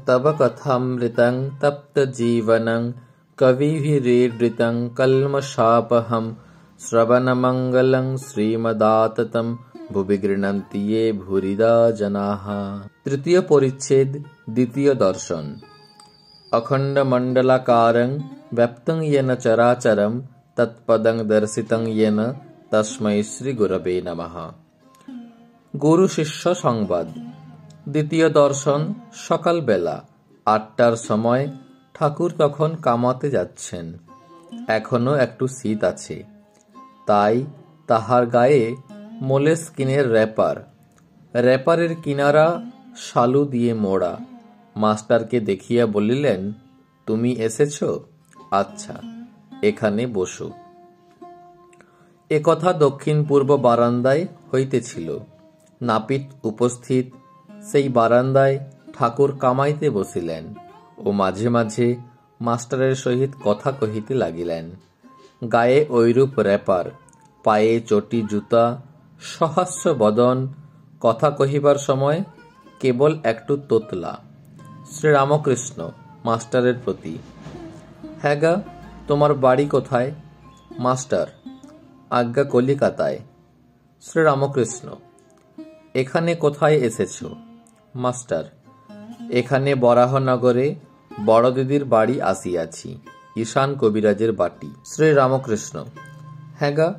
तव कथामृतं तप्तजीवनं कविभिरीडृतं कल्मषापहं श्रवणमङ्गलं श्रीमदाततं भुवि गृह्णन्ति ये भूरिदा जनाः। तृतीय परिच्छेद द्वितीय दर्शन। अखण्डमण्डलाकारं व्याप्तं येन चराचरं तत्पदं दर्शितं येन तस्मै श्रीगुरवे नमः। गुरु शिष्य संवाद। দ্বিতীয় দর্শন। সকালবেলা ৮টার সময় ঠাকুর তখন কামাতে যাচ্ছেন। এখনো একটু শীত আছে, তাই তাহার গায়ে মোলেস্কিনের র্যাপারের কিনারা শালু দিয়ে মোড়া। মাস্টারকে দেখিয়া বলিলেন, তুমি এসেছ? আচ্ছা, এখানে বসো। এ কথা দক্ষিণ পূর্ব বারান্দায় হইতেছিল। নাপিত উপস্থিত। সেই বারান্দায় ঠাকুর কামাইতে বসিলেন ও মাঝে মাঝে মাস্টারের সহিত কথা কহিতে লাগিলেন। গায়ে ঐরূপ র্যাপার, পায়ে চটি জুতা, সহাস্য বদন, কথা কহিবার সময় কেবল একটু তোতলা। শ্রীরামকৃষ্ণ মাস্টারের প্রতি, হ্যাঁ গা, তোমার বাড়ি কোথায়? মাস্টার, আজ্ঞা কলিকাতায়। শ্রীরামকৃষ্ণ, এখানে কোথায় এসেছ? মাস্টার, এখানে বরাহনগরে বড় দিদির বাড়ি আসিয়াছি, ঈশান কবিরাজের বাটি। শ্রীরামকৃষ্ণ, হ্যাঁ গা,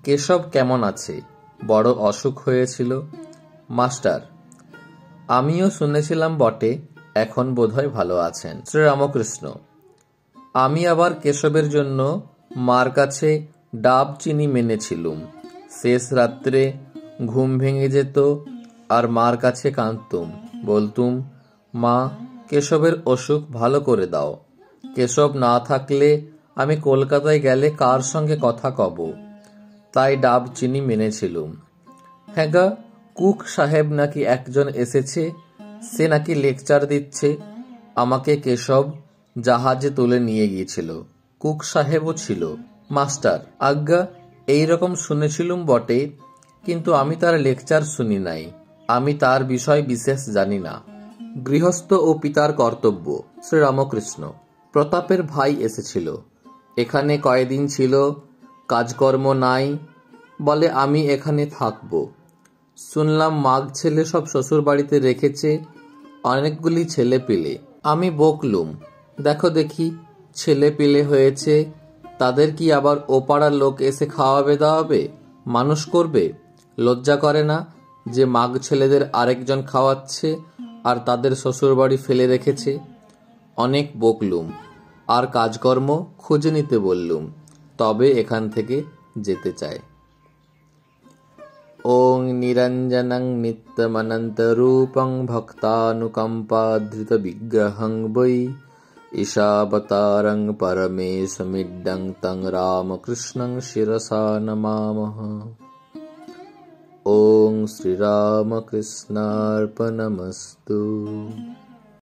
কেশব কেমন আছে? বড় অসুখ হয়েছিল। মাস্টার, আমিও শুনেছিলাম বটে, এখন বোধহয় ভালো আছেন। শ্রীরামকৃষ্ণ, আমি আবার কেশবের জন্য মার কাছে ডাব চিনি মেনেছিলুম। শেষ রাত্রে ঘুম ভেঙে যেত আর মার কাছে কাঁদতুম, বলতুম, মা, কেশবের অসুখ ভালো করে দাও। কেশব না থাকলে আমি কলকাতায় গেলে কার সঙ্গে কথা কব? তাই ডাব চিনি মেনেছিলুম। হ্যাঁ গা, কুক সাহেব নাকি একজন এসেছে, সে নাকি লেকচার দিচ্ছে। আমাকে কেশব জাহাজে তুলে নিয়ে গিয়েছিল। কুক সাহেবও ছিল। মাস্টার, আজ্ঞা, এইরকম শুনেছিলুম বটে, কিন্তু আমি তার লেকচার শুনি নাই। আমি তার বিষয় বিশেষ জানি না। গৃহস্থ ও পিতার কর্তব্য। শ্রীরামকৃষ্ণ, প্রতাপের ভাই এসেছিল, এখানে কয়দিন ছিল, কাজকর্ম নাই, বলে আমি এখানে থাকব। শুনলাম মাগ ছেলে সব শ্বশুর বাড়িতে রেখেছে, অনেকগুলি ছেলে পেলে। আমি বকলুম, দেখো দেখি, ছেলে পেলে হয়েছে, তাদের কি আবার ও পাড়ার লোক এসে খাওয়াবে দাওয়াবে, মানুষ করবে? লজ্জা করে না যে মাগ ছেলেদের আরেকজন খাওয়াচ্ছে আর তাদের শ্বশুর বাড়ি ফেলে রেখেছে? অনেক বকলুম আর কাজকর্ম খুঁজে নিতে বললুম, তবে এখান থেকে যেতে চায়। ওং নিরঞ্জনং নিত্যমনন্তরূপং ভক্তানুকম্পাধৃত বিগ্রহং বৈ ঈশাবতারং পরমেশমিড্ডং তং রামকৃষ্ণং শিরসা নমামঃ। ওং শ্রীরামকৃষ্ণার্পণমস্তু।